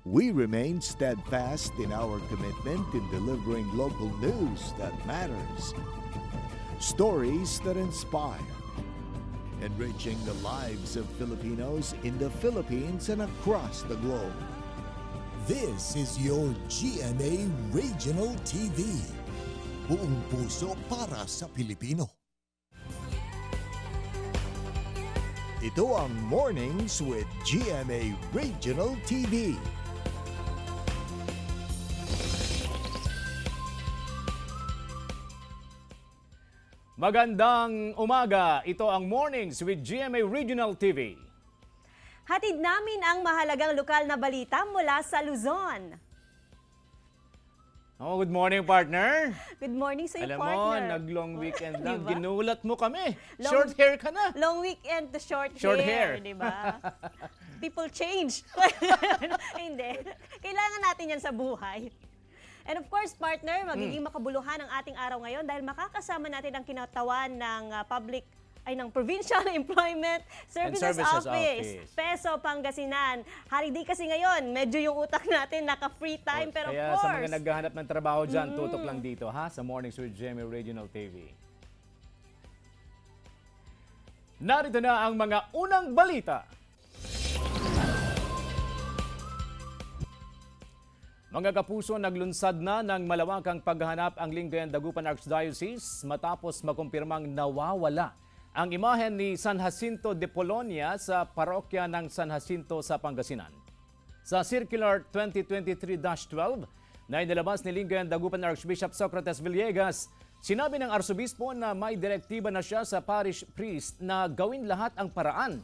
We remain steadfast in our commitment in delivering local news that matters, stories that inspire, enriching the lives of Filipinos in the Philippines and across the globe. This is your GMA Regional TV. Buong puso para sa Pilipino. Ito ang Mornings with GMA Regional TV. Magandang umaga, ito ang Mornings with GMA Regional TV. Hatid namin ang mahalagang lokal na balita mula sa Luzon. Oh, good morning, partner. Good morning sa iyo, Alam partner. mo, nag-long weekend lang. Diba? Ginulat mo kami. Short hair ka na. Long weekend to short hair, di ba? People change. Hindi. Kailangan natin yan sa buhay. And of course, partner, magiging makabuluhan ang ating araw ngayon dahil makakasama natin ang kinatawan ng ng Provincial Employment Services Office, Peso, Pangasinan. Holiday kasi ngayon, medyo yung utak natin naka-free time, pero Kaya of course. sa mga naghahanap ng trabaho dyan, tutok lang dito ha, sa Mornings with GMA Regional TV. Narito na ang mga unang balita. Mga kapuso, naglunsad na ng malawakang paghahanap ang Lingayen Dagupan Archdiocese matapos makumpirmang nawawala ang imahen ni San Jacinto de Polonia sa parokya ng San Jacinto sa Pangasinan. Sa Circular 2023-12 na inilabas ni Lingayen Dagupan Archbishop Socrates Villegas, sinabi ng Arsobispo na may direktiba na siya sa parish priest na gawin lahat ang paraan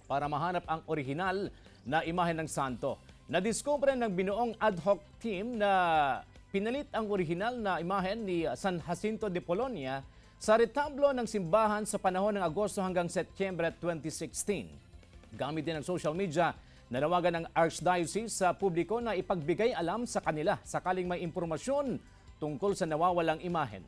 para mahanap ang orihinal na imahen ng santo. Nadiskubre ng binuong ad hoc team na pinalit ang orihinal na imahen ni San Jacinto de Polonia sa retablo ng simbahan sa panahon ng Agosto hanggang Setyembre 2016. Gamit din ng social media, nanawagan ng Archdiocese sa publiko na ipagbigay alam sa kanila sakaling may impormasyon tungkol sa nawawalang imahen.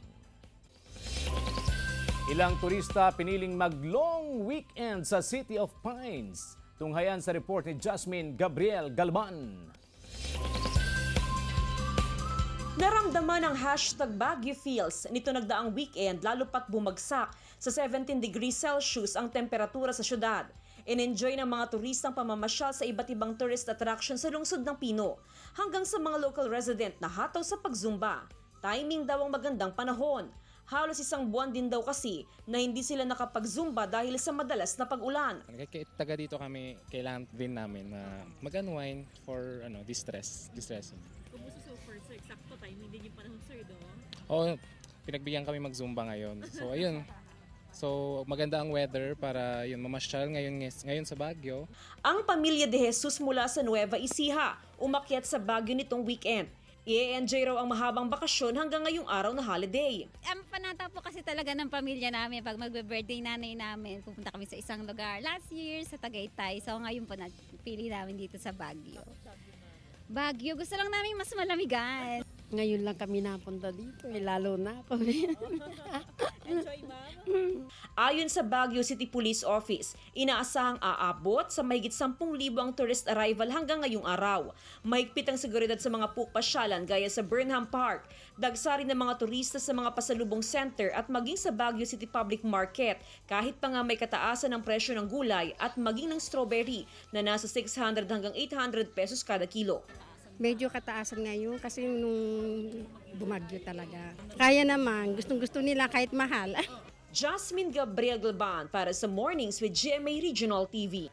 Ilang turista piniling mag-long weekend sa City of Pines. Tunghayan sa report ni Jasmine Gabriel Galban. Naramdaman ang hashtag Baguio Feels nito nagdaang weekend lalo pat bumagsak sa 17 degrees Celsius ang temperatura sa syudad. In-enjoy ng mga turistang pamamasyal sa iba't ibang tourist attraction sa lungsod ng Pino hanggang sa mga local resident na hataw sa pagzumba. Timing daw ang magandang panahon. Halos isang buwan din daw kasi na hindi sila nakapag-zumba dahil sa madalas na pag-ulan. Taga dito kami, kailangan din namin na mag-unwind for distressing. Kumusta so far, sir? Eksakto timing din yung panahon, sir, do? Oo, pinagbigyan kami mag-zumba ngayon. So, ayun. So, maganda ang weather para yun mamasyal ngayon sa Baguio. Ang pamilya de Jesus mula sa Nueva Ecija umakyat sa Baguio nitong weekend. I-enjoy raw ang mahabang bakasyon hanggang ngayong araw na holiday. Ang panata po kasi talaga ng pamilya namin pag magbe-birthday nanay namin. Pupunta kami sa isang lugar. Last year sa Tagaytay. So ngayon po napili namin dito sa Baguio. Baguio, gusto lang namin mas malamigan. Ngayon lang kami napunta dito, lalo na ako. Enjoy, ma'am. Ayon sa Baguio City Police Office, inaasahang aabot sa mahigit 10,000 ang tourist arrival hanggang ngayong araw. Mahigpit ang seguridad sa mga pasyalan gaya sa Burnham Park, dagsa rin ng mga turista sa mga pasalubong center at maging sa Baguio City Public Market kahit pa nga may kataasan ng presyo ng gulay at maging ng strawberry na nasa 600 hanggang 800 pesos kada kilo. Medyo kataasan ngayon kasi nung bumagyo talaga. Kaya naman, gustong-gusto nila kahit mahal. Jasmine Gabriel Galban para sa Mornings with GMA Regional TV.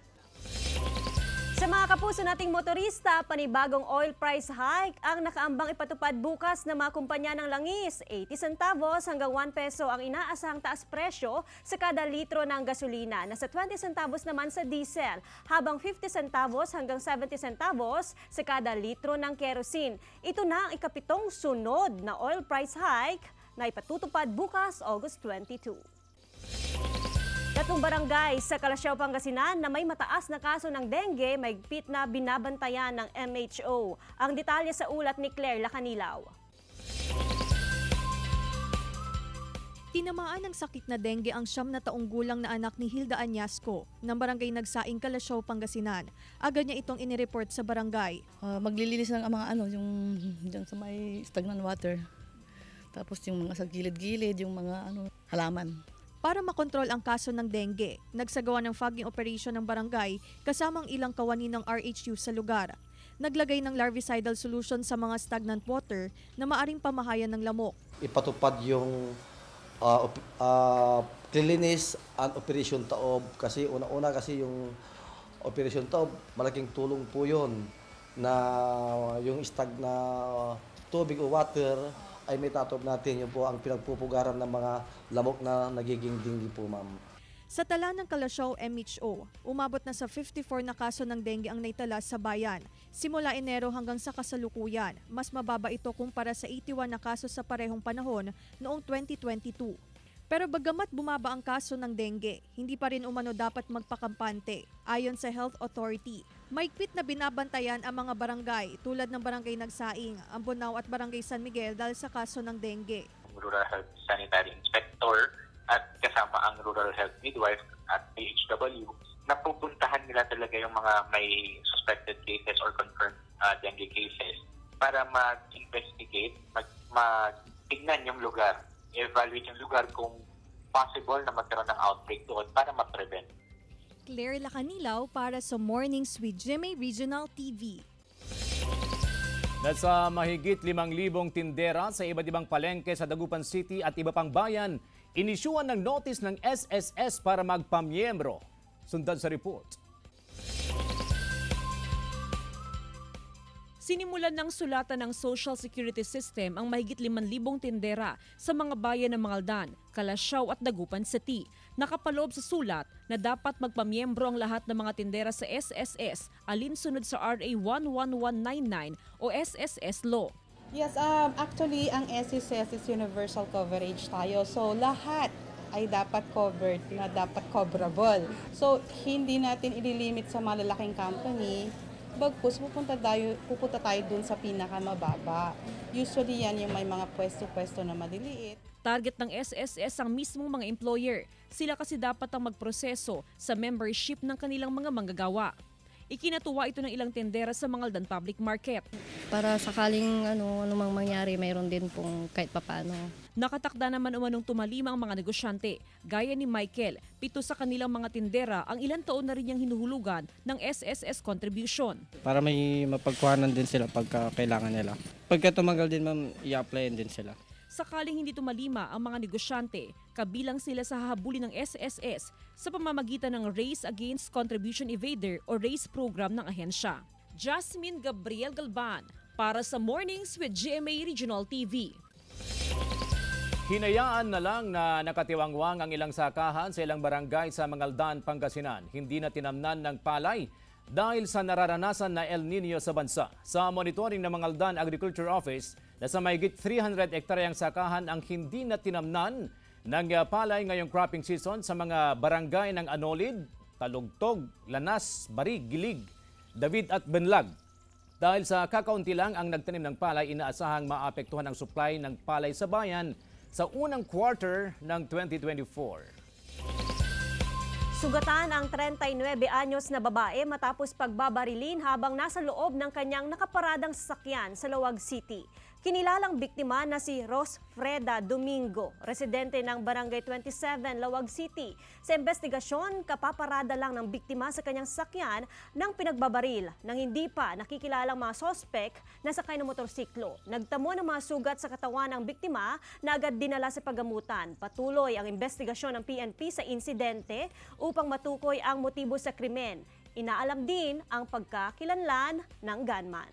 Sa mga kapuso nating motorista, panibagong oil price hike ang nakaambang ipatupad bukas ng mga kumpanya ng langis. 80 centavos hanggang 1 peso ang inaasahang taas presyo sa kada litro ng gasolina. Nasa 20 centavos naman sa diesel, habang 50 centavos hanggang 70 centavos sa kada litro ng kerosene. Ito na ang ikapitong sunod na oil price hike na ipatutupad bukas, August 22. Tatlong barangay sa Calasiao, Pangasinan na may mataas na kaso ng dengue, mahigpit na binabantayan ng MHO. Ang detalye sa ulat ni Claire Lacanilaw. Tinamaan ng sakit na dengue ang 9 na taong gulang na anak ni Hilda Añasco ng barangay Nagsaing, Calasiao, Pangasinan. Agad niya itong inireport sa barangay. Maglililis ng mga yung dyan sa may stagnant water. Tapos yung mga sa gilid-gilid, yung mga halaman. Para makontrol ang kaso ng dengue, nagsagawa ng fogging operation ng barangay kasamang ilang kawani ng RHU sa lugar. Naglagay ng larvicidal solution sa mga stagnant water na maaring pamahayan ng lamok. Ipatupad yung cleanliness and Operation Taob kasi una-una kasi yung Operation Taob, malaking tulong po yun na yung na tubig o water ay may tatob natin. Yun po ang pinagpupugaran ng mga lamok na nagiging dengue po, ma'am. Sa tala ng Calasiao MHO, umabot na sa 54 na kaso ng dengue ang naitala sa bayan. Simula Enero hanggang sa kasalukuyan, mas mababa ito kumpara sa 81 na kaso sa parehong panahon noong 2022. Pero bagamat bumaba ang kaso ng dengue, hindi pa rin umano dapat magpakampante. Ayon sa Health Authority, maigpit na binabantayan ang mga barangay tulad ng Barangay Nagsaing, Ambonao at Barangay San Miguel dahil sa kaso ng dengue. Rural Health Sanitary Inspector at kasama ang Rural Health Midwife at PHW, napupuntahan nila talaga yung mga may suspected cases or confirmed dengue cases para mag-investigate, tignan yung lugar, evaluate yung lugar kung possible na magkaroon ng outbreak doon para ma-prevent. Claire Lacanilaw para sa Mornings with GMA Regional TV. Nasa mahigit 5,000 tindera sa iba't ibang palengke sa Dagupan City at iba pang bayan, inisyuan ng notice ng SSS para magpamiyembro. Sundan sa report. Sinimulan ng sulatan ng Social Security System ang mahigit 5,000 tindera sa mga bayan ng Mangaldan, Calasiao at Dagupan City. Nakapaloob sa sulat na dapat magpamiyembro ang lahat ng mga tindera sa SSS alinsunod sa RA 11199 o SSS Law. Yes, actually ang SSS is universal coverage tayo. So lahat ay dapat covered na dapat coverable. So hindi natin ililimit sa malalaking company. Bagkus pupunta tayo dun sa pinakamababa. Usually yan yung may mga pwesto-pwesto na maliliit. Target ng SSS ang mismong mga employer. Sila kasi dapat ang magproseso sa membership ng kanilang mga manggagawa. Ikinatuwa ito ng ilang tendera sa Mangaldan Public Market. Para sakaling anumang mangyari, mayroon din pong kahit papano. Nakatakda naman umanong tumalima ang mga negosyante. Gaya ni Michael, 7 sa kanilang mga tindera ang ilang taon na rin niyang hinuhulugan ng SSS contribution. Para may mapagkuhanan din sila pagka kailangan nila. Pagka tumagal din, ma'am, i-applyan din sila. Sakaling hindi tumalima ang mga negosyante, kabilang sila sa hahabulin ng SSS sa pamamagitan ng Race Against Contribution Evader o RACE program ng ahensya. Jasmine Gabriel Galban para sa Mornings with GMA Regional TV. Hinayaan na lang na nakatiwangwang ang ilang sakahan sa ilang barangay sa Mangaldan, Pangasinan. Hindi na tinamnan ng palay dahil sa nararanasan na El Nino sa bansa. Sa monitoring ng Mangaldan Agriculture Office, nasa mahigit 300 hektaryang sakahan ang hindi na tinamnan ng palay ngayong cropping season sa mga barangay ng Anolid, Talugtog, Lanas, Barig, Gilig, David at Benlag. Dahil sa kakaunti lang ang nagtanim ng palay, inaasahang maapektuhan ang supply ng palay sa bayan sa unang quarter ng 2024. Sugatan ang 39 anyos na babae matapos pagbabarilin habang nasa loob ng kanyang nakaparadang sasakyan sa Lawag City. Kinilalang biktima na si Rosfreda Domingo, residente ng Barangay 27, Lawag City. Sa investigasyon, kapaparada lang ng biktima sa kanyang sasakyan ng pinagbabaril nang hindi pa nakikilalang mga sospek na sakay ng motorsiklo. Nagtamo ng mga sugat sa katawan ng biktima na agad dinala sa paggamutan. Patuloy ang investigasyon ng PNP sa insidente upang matukoy ang motibo sa krimen. Inaalam din ang pagkakilanlan ng gunman.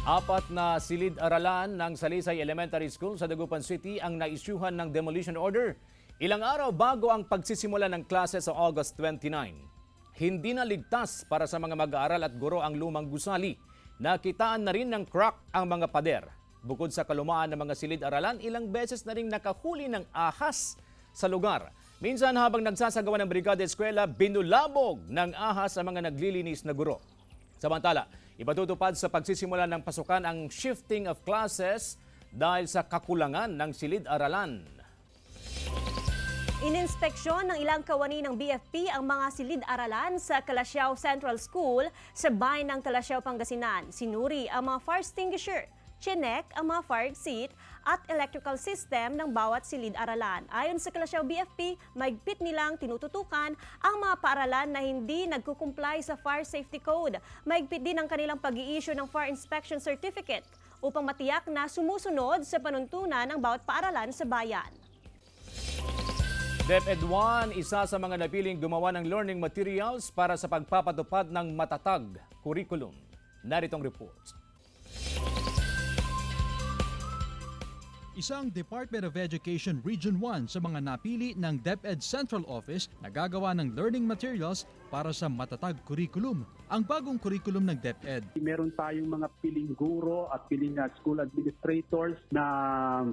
4 na silid-aralan ng Salisay Elementary School sa Dagupan City ang naisyuhan ng demolition order ilang araw bago ang pagsisimula ng klase sa August 29. Hindi na ligtas para sa mga mag-aaral at guro ang lumang gusali. Nakitaan na rin ng crack ang mga pader. Bukod sa kalumaan ng mga silid-aralan, ilang beses na rin nakahuli ng ahas sa lugar. Minsan habang nagsasagawa ng Brigada Eskwela, binulabog ng ahas ang mga naglilinis na guro. Samantala, ipatutupad sa pagsisimula ng pasukan ang shifting of classes dahil sa kakulangan ng silid-aralan. Ininspeksyon ng ilang kawani ng BFP ang mga silid-aralan sa Calasiao Central School sa bayan ng Calasiao, Pangasinan. Sinuri ang mga fire extinguisher, chinek ang mga fire exit at electrical system ng bawat silid-aralan. Ayon sa Calasiao BFP, mahigpit nilang tinututukan ang mga paaralan na hindi nagkukumply sa Fire Safety Code. Mahigpit din ang kanilang pag-i-issue ng Fire Inspection Certificate upang matiyak na sumusunod sa panuntunan ng bawat paaralan sa bayan. DepEd 1, isa sa mga napiling gumawa ng learning materials para sa pagpapatupad ng matatag curriculum. Naritong report. Isang Department of Education Region 1 sa mga napili ng DepEd Central Office na gagawa ng learning materials para sa matatag curriculum. Ang bagong curriculum ng DepEd. Meron tayong mga piling guro at piling school administrators na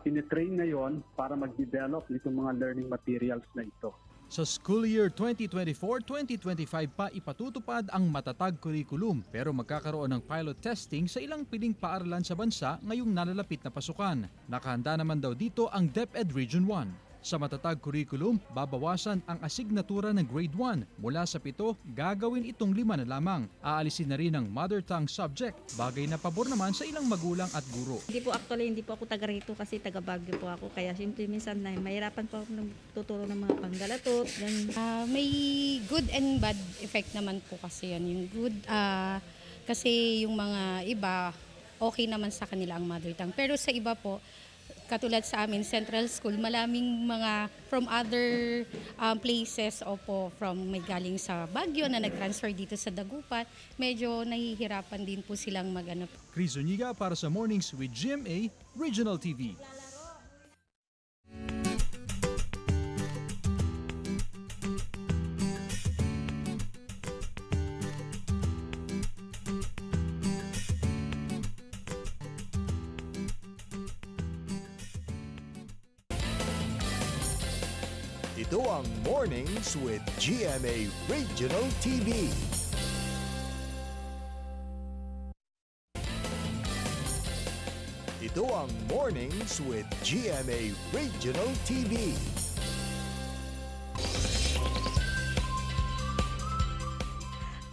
tinitrain ngayon para mag-develop nitong mga learning materials na ito. Sa school year 2024-2025 pa ipatutupad ang matatag curriculum pero magkakaroon ng pilot testing sa ilang piling paaralan sa bansa ngayong nalalapit na pasukan. Nakahanda naman daw dito ang DepEd Region 1. Sa matatag curriculum, babawasan ang asignatura ng grade 1. Mula sa 7, gagawin itong 5 na lamang. Aalisin na rin ang mother tongue subject. Bagay na pabor naman sa ilang magulang at guro. Hindi po ako taga rito kasi taga Baguio po ako. Kaya simple minsan na mahirapan po ako tuturo ng mga panggalatot. May good and bad effect naman po kasi yan. Yung good, kasi yung mga iba, okay naman sa kanila ang mother tongue. Pero sa iba po, katulad sa amin, Central School, maraming mga from other places o po from may galing sa Baguio na nag-transfer dito sa Dagupan, medyo nahihirapan din po silang mag-ano. Chris Zuniga para sa Mornings with GMA Regional TV. Ito ang Mornings with GMA Regional TV. Ito ang Mornings with GMA Regional TV.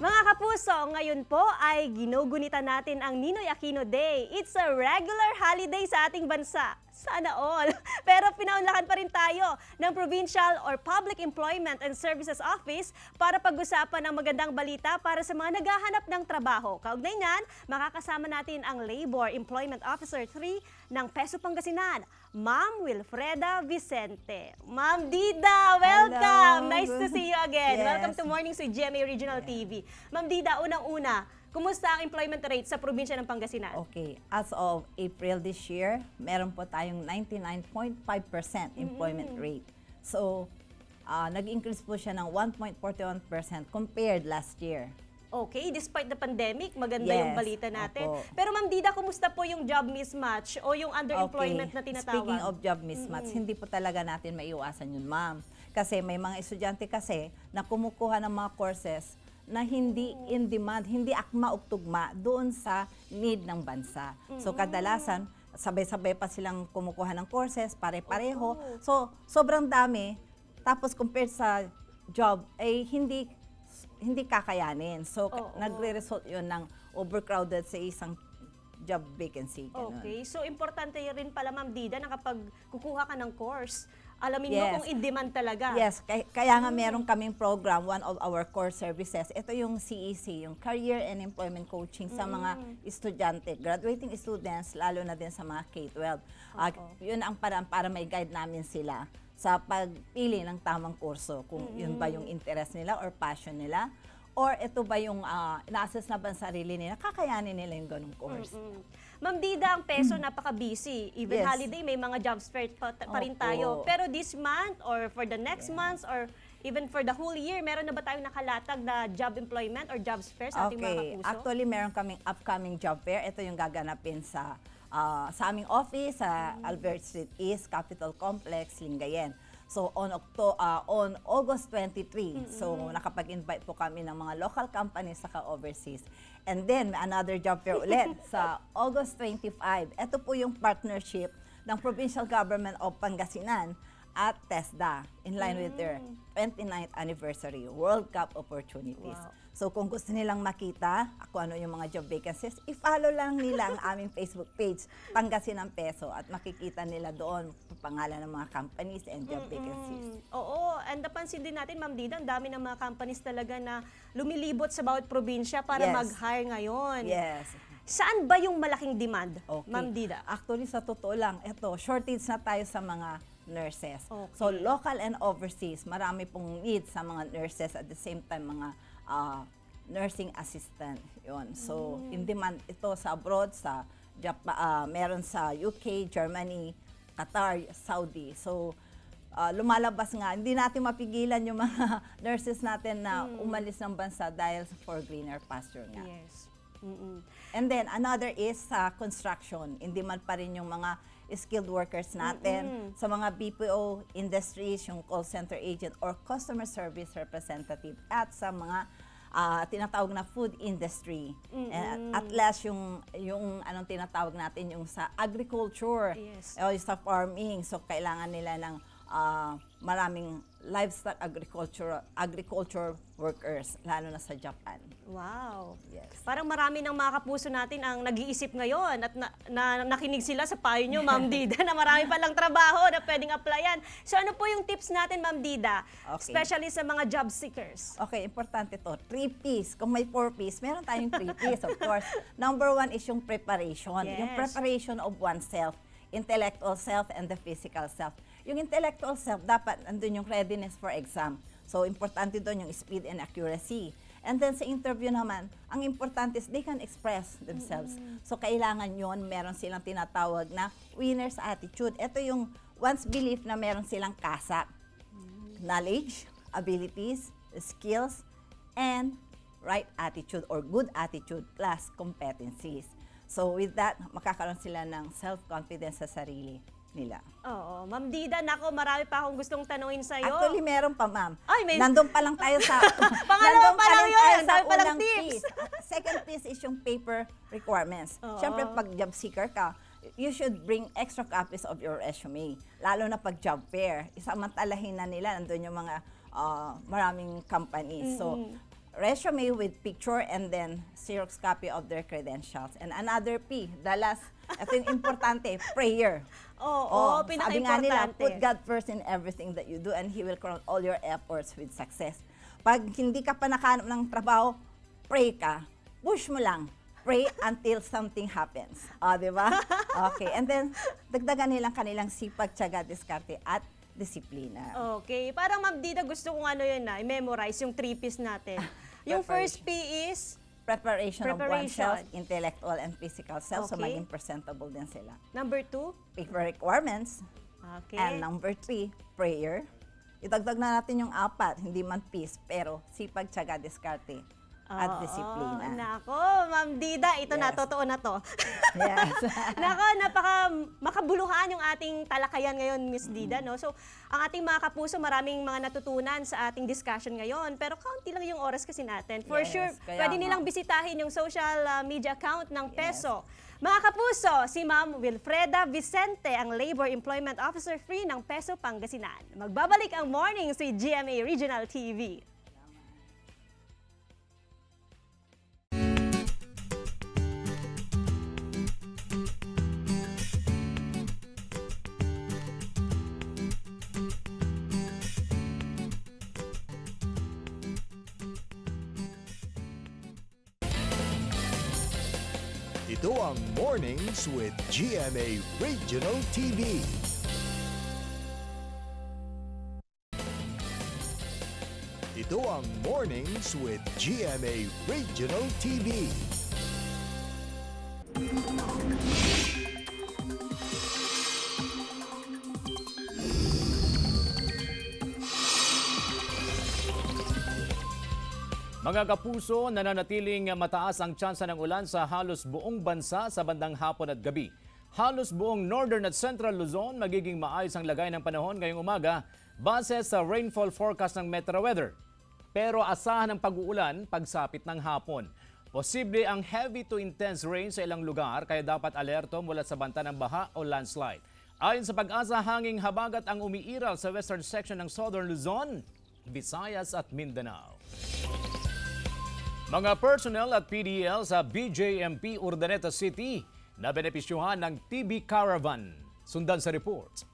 Mga kapuso, ngayon po ay ginugunitan natin ang Ninoy Aquino Day. It's a regular holiday sa ating bansa. Sana all. Pero pinaunlakan pa rin tayo ng Provincial or Public Employment and Services Office para pag-usapan ng magandang balita para sa mga naghahanap ng trabaho. Kaugnay niyan, makakasama natin ang Labor Employment Officer 3 ng Peso Pangasinan, Ma'am Wilfreda Vicente. Ma'am Dida, welcome! Hello. Nice to see you again. Yes. Welcome to Mornings with GMA Regional TV. Ma'am Dida, unang-una, kumusta ang employment rate sa probinsya ng Pangasinan? Okay, as of April this year, meron po tayong 99.5% employment rate. So, nag-increase po siya ng 1.41% compared last year. Okay, despite the pandemic, maganda yung balita natin. Opo. Pero Ma'am Dida, kumusta po yung job mismatch o yung underemployment na tinatawag? Speaking of job mismatch, hindi po talaga natin maiiwasan yun, ma'am. Kasi may mga estudyante kasi na kumukuha ng mga courses na hindi in demand, hindi akma o tugma doon sa need ng bansa. So kadalasan, sabay-sabay pa silang kumukuha ng courses, pare-pareho. So sobrang dami, tapos compared sa job, ay hindi kakayanin. So nagre-result yun ng overcrowded sa isang job vacancy. Ganun. Okay, so importante rin pala Ma'am Dida na kapag kukuha ka ng course, alamin mo kung in-demand talaga. Yes, kaya nga meron kaming program, one of our core services. Ito yung CEC, yung Career and Employment Coaching sa mga estudyante, graduating students, lalo na din sa mga K-12. Yun ang paraan para may guide namin sila sa pagpili ng tamang kurso, kung yun ba yung interest nila or passion nila, or ito ba yung ina-assess na ba ang sarili nila, kakayanin nila yung ganung course. Ma'am Dida, ang Peso napaka-busy. Even Yes. holiday, may mga jobs fair pa rin tayo. Pero this month or for the next months or even for the whole year, meron na ba tayong nakalatag na job employment or jobs fair sa ating mga kapuso? Actually, meron kaming upcoming job fair. Ito yung gaganapin sa aming office sa Albert Street East, Capitol Complex, Lingayen. So on August 23, so nakapag-invite po kami ng mga local companies saka overseas. And then another job fair ulit sa August 25. Ito po yung partnership ng Provincial Government of Pangasinan at TESDA in line with their 29th anniversary World Cup opportunities. Wow. So kung gusto nilang makita kung ano yung mga job vacancies, i-follow lang nila ang aming Facebook page, Pangasinan Peso, at makikita nila doon pangalan ng mga companies and job vacancies. Oo, and napansin din natin, Ma'am Dida, ang dami ng mga companies talaga na lumilibot sa bawat probinsya para Yes. mag-hire ngayon. Yes. Saan ba yung malaking demand, Okay. Ma'am Dida? Actually, sa totoo lang, ito, shortage na tayo sa mga nurses. Okay. So, local and overseas, marami pong need sa mga nurses, at the same time, mga nursing assistant. Yun. So, in demand ito sa abroad, sa Japan, meron sa UK, Germany, Qatar, Saudi. So, lumalabas nga, hindi natin mapigilan yung mga nurses natin na umalis ng bansa dahil for greener pasture nga. Yes. And then, another is sa construction. In demand pa rin yung mga skilled workers natin. Sa mga BPO industries, yung call center agent or customer service representative, at sa mga tinatawag na food industry. At last, yung anong tinatawag natin, yung sa agriculture, o sa farming. So, kailangan nila ng maraming livestock agriculture workers, lalo na sa Japan. Wow. Yes. Parang marami ng mga kapuso natin ang nag-iisip ngayon at nakinig sila sa payo nyo, Ma'am Dida, na marami palang trabaho na pwedeng applyan. So ano po yung tips natin, Ma'am Dida? Okay. Especially sa mga job seekers. Okay, importante to. 3Ps. Kung may 4Ps, meron tayong 3Ps, of course. Number 1 is yung preparation. Yes. Yung preparation of oneself, intellectual self and the physical self. Yung intellectual self, dapat andun yung readiness for exam. So, importante doon yung speed and accuracy. And then sa interview naman, ang importante is they can express themselves. So, kailangan yon, meron silang tinatawag na winner's attitude. Ito yung once belief na meron silang kasak. Knowledge, abilities, skills, and right attitude or good attitude plus competencies. So, with that, makakaroon sila ng self-confidence sa sarili nila. Oo. Ma'am Dida, nako, marami pa akong gustong tanungin sa'yo. Actually, meron pa, ma'am. Ay, may... Nandun pa lang tayo sa... Pangalawa pa lang yun. Sa Dami pa lang unang tips. piece. Second piece is yung paper requirements. Oo. Siyempre, pag job seeker ka, you should bring extra copies of your resume. Lalo na pag job fair. Isamantalahin na nila, nandun yung mga maraming companies. So, resume with picture and then Xerox copy of their credentials. And another P, the last, ito yung importante, prayer. Oo, sabi nga nila, pinaka-importante. put God first in everything that you do and He will crown all your efforts with success. Pag hindi ka pa nakahanap ng trabaho, pray ka. Push mo lang. Pray until something happens. Di ba? Okay. And then, dagdagan nilang kanilang sipag, tiyaga, diskarte, at disiplina. Okay. Parang Ma'am Dida, gusto kong i-memorize yung 3 Ps natin. Yung first P is? Preparation of oneself, intellectual and physical self, so Okay. maging presentable din sila. Number 2? Paper requirements. Okay. And number 3, prayer. Idagdag na natin yung 4, hindi man peace, pero sipag, tiyaga, diskarte, at disiplina. Nako, Ma'am Dida, ito na, Yes. totoo na to. Yes. Nako, makabuluhan yung ating talakayan ngayon, Miss Dida, no? So, ang ating mga kapuso, maraming mga natutunan sa ating discussion ngayon, pero kaunti lang yung oras kasi natin. For Yes, sure, kaya pwede nga. nilang bisitahin yung social media account ng Peso. Mga kapuso, si Ma'am Wilfreda Vicente, ang Labor Employment Officer Free ng Peso Pangasinan. Magbabalik ang morning si GMA Regional TV. Ito ang Mornings with GMA Regional TV. Ito ang Mornings with GMA Regional TV. Mga kapuso, nananatiling mataas ang tsansa ng ulan sa halos buong bansa sa bandang hapon at gabi. Halos buong Northern at Central Luzon magiging maayos ang lagay ng panahon ngayong umaga base sa rainfall forecast ng Metro Weather. Pero asahan ng pag-uulan pagsapit ng hapon. Posible ang heavy to intense rain sa ilang lugar kaya dapat alerto mula sa banta ng baha o landslide. Ayon sa Pag-asa, hanging habagat ang umiiral sa western section ng Southern Luzon, Visayas at Mindanao. Mga personnel at PDL sa BJMP Urdaneta City na benepisyuhan ng TB Caravan. Sundan sa report.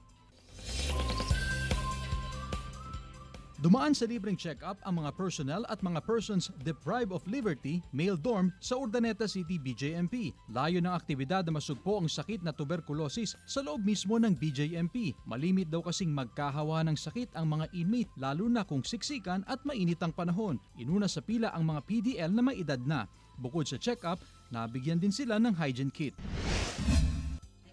Dumaan sa libreng check-up ang mga personnel at mga persons deprived of liberty, male dorm sa Urdaneta City BJMP. Layo ng aktibidad na masugpo ang sakit na tuberculosis sa loob mismo ng BJMP. Malimit daw kasing magkahawa ng sakit ang mga inmate lalo na kung siksikan at mainit ang panahon. Inuna sa pila ang mga PDL na may edad na. Bukod sa check-up, nabigyan din sila ng hygiene kit.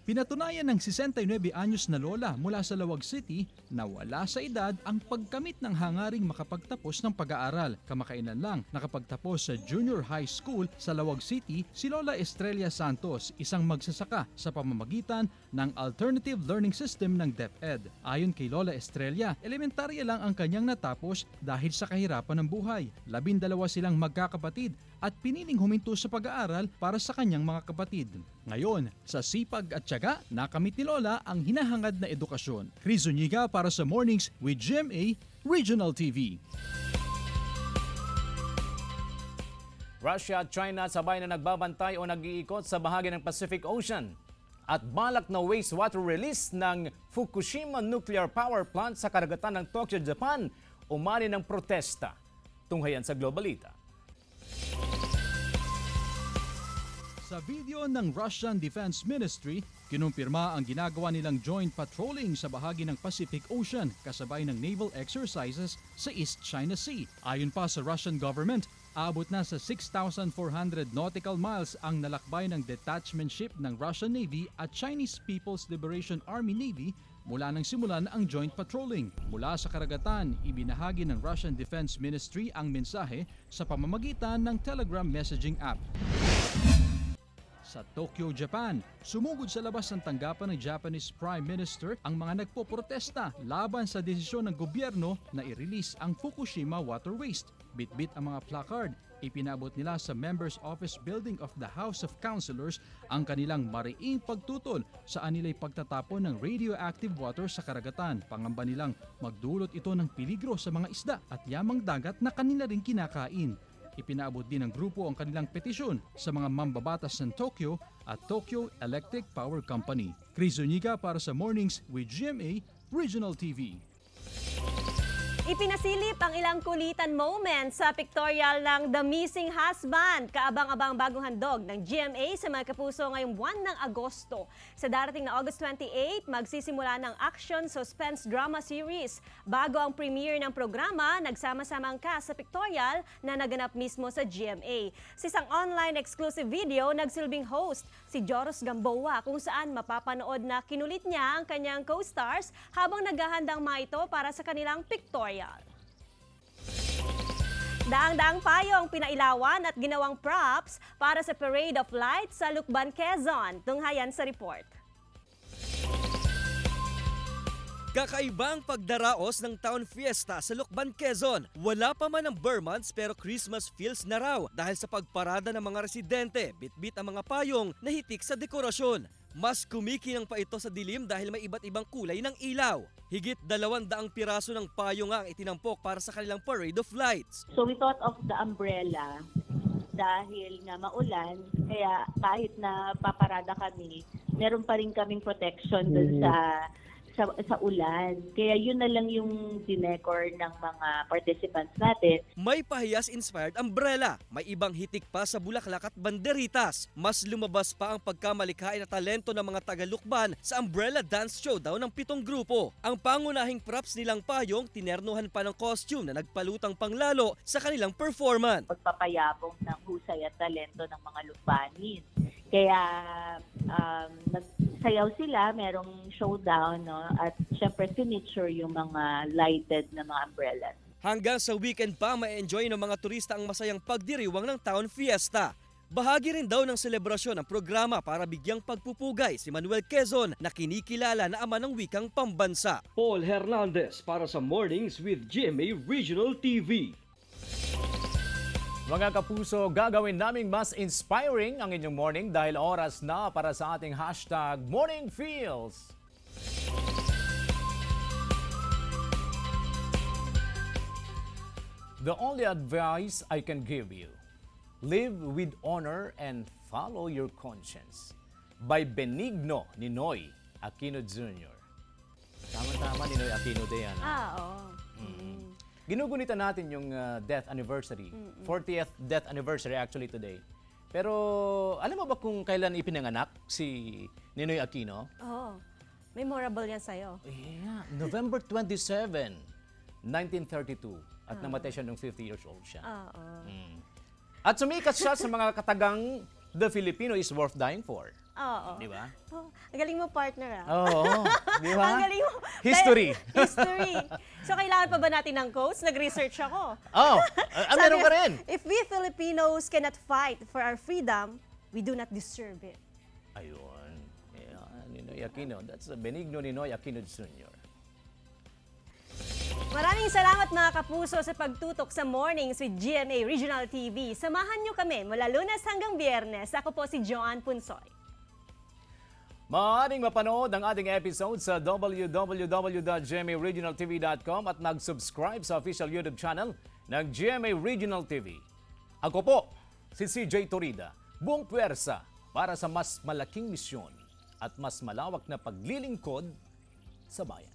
Pinatunayan ng 69 anyos na lola mula sa Lawag City na wala sa edad ang pagkamit ng hangaring makapagtapos ng pag-aaral. Kamakailan lang nakapagtapos sa junior high school sa Lawag City si Lola Estrella Santos, isang magsasaka sa pamamagitan ng Alternative Learning System ng DepEd. Ayon kay Lola Estrella, elementarya lang ang kanyang natapos dahil sa kahirapan ng buhay. 12 silang magkakapatid at piniling huminto sa pag-aaral para sa kanyang mga kapatid. Ngayon, sa sipag at tiyaga, nakamit ni Lola ang hinahangad na edukasyon. Chris Zuniga para sa Mornings with GMA Regional TV. Russia at China sabay na nagbabantay o nag-iikot sa bahagi ng Pacific Ocean. At balak na wastewater release ng Fukushima Nuclear Power Plant sa karagatan ng Tokyo, Japan, umani ng protesta. Tunghayan sa Globalita. Sa video ng Russian Defense Ministry, kinumpirma ang ginagawa nilang joint patrolling sa bahagi ng Pacific Ocean kasabay ng naval exercises sa East China Sea. Ayon pa sa Russian government, aabot na sa 6,400 nautical miles ang nalakbay ng detachment ship ng Russian Navy at Chinese People's Liberation Army Navy mula nang simulan ang joint patrolling. Mula sa karagatan, ibinahagi ng Russian Defense Ministry ang mensahe sa pamamagitan ng Telegram messaging app. Sa Tokyo, Japan, sumugod sa labas ng tanggapan ng Japanese Prime Minister ang mga nagpoprotesta laban sa desisyon ng gobyerno na i-release ang Fukushima water waste. Bit-bit ang mga placard, ipinabot nila sa Members Office Building of the House of Councilors ang kanilang mariing pagtutol sa anilay pagtatapon ng radioactive water sa karagatan. Pangamba nilang magdulot ito ng peligro sa mga isda at yamang dagat na kanila ring kinakain. Ipinaabot din ng grupo ang kanilang petisyon sa mga mambabatas ng Tokyo at Tokyo Electric Power Company. Chris Zuniga para sa Mornings with GMA Regional TV. Ipinasilip ang ilang kulitan moments sa pictorial ng The Missing Husband. Kaabang-abang bagong handog ng GMA sa mga kapuso ngayong buwan ng Agosto. Sa darating na August 28, magsisimula ng action suspense drama series. Bago ang premiere ng programa, nagsama-samang cast sa pictorial na naganap mismo sa GMA. Sa isang online exclusive video, nagsilbing host si Joros Gamboa kung saan mapapanood na kinulit niya ang kanyang co-stars habang naghahandang mga ito para sa kanilang pictorial. Daang-daang payong pinailawan at ginawang props para sa Parade of Lights sa Lucban, Quezon. Tunghayan sa report. Kakaibang pagdaraos ng Town Fiesta sa Lucban, Quezon. Wala pa man ang Burr months pero Christmas feels na raw dahil sa pagparada ng mga residente, bit-bit ang mga payong na hitik sa dekorasyon. Mas kumikinang pa ito sa dilim dahil may iba't ibang kulay ng ilaw. Higit 200 piraso ng payong ang itinampok para sa kanilang Parade of Lights. So we thought of the umbrella dahil nga maulan, kaya kahit na paparada kami, meron pa rin kaming protection dun sa ulan. Kaya yun na lang yung dinecor ng mga participants natin. May pahiyas-inspired umbrella, may ibang hitik pa sa bulaklak at banderitas. Mas lumabas pa ang pagkamalikhain na talento ng mga taga-Lucban sa Umbrella Dance Showdown ng 7 grupo. Ang pangunahing props nilang payong, tinernuhan pa ng costume na nagpalutang panglalo sa kanilang performance. Pagpapayabong ng husay at talento ng mga Lucbanin. Kaya nagsayaw sila, merong showdown, no? At syempre finiture yung mga lighted na mga umbrellas. Hanggang sa weekend pa, ma-enjoy ng mga turista ang masayang pagdiriwang ng Town Fiesta. Bahagi rin daw ng selebrasyon ng programa para bigyang pagpupugay si Manuel Quezon na kinikilala na ama ng wikang pambansa. Paul Hernandez para sa Mornings with GMA Regional TV. Mga kapuso, gagawin naming mas inspiring ang inyong morning dahil oras na para sa ating hashtag Morning Feels. The only advice I can give you, live with honor and follow your conscience. By Benigno Ninoy Aquino Jr. Tama-tama, Ninoy Aquino de yan. Oo. Ginugunitan natin yung death anniversary. 40th death anniversary actually today. Pero alam mo ba kung kailan ipinanganak si Ninoy Aquino? Oo. Memorable yan sa'yo. Yeah, November 27, 1932. At namatay siya nung 50 years old siya. At sumikat siya sa mga katagang The Filipino is worth dying for. Oo. Di ba? Oh, ang galing mo, partner, ah. Oo. Di ba? Ang galing mo. History. History. So, kailangan pa ba natin ng quotes? Nag-research ako. Oh, meron ka rin. If we Filipinos cannot fight for our freedom, we do not deserve it. Ayun. Yeah, Ninoy Aquino. That's Benigno Ninoy Aquino Jr. Maraming salamat mga kapuso sa pagtutok sa Mornings with GMA Regional TV. Samahan niyo kami mula Lunes hanggang Biyernes. Ako po si Joanne Punsoy. Maaaring mapanood ang ating episode sa www.gmaregionaltv.com at mag-subscribe sa official YouTube channel ng GMA Regional TV. Ako po, si CJ Torida, buong puwersa para sa mas malaking misyon at mas malawak na paglilingkod sa bayan.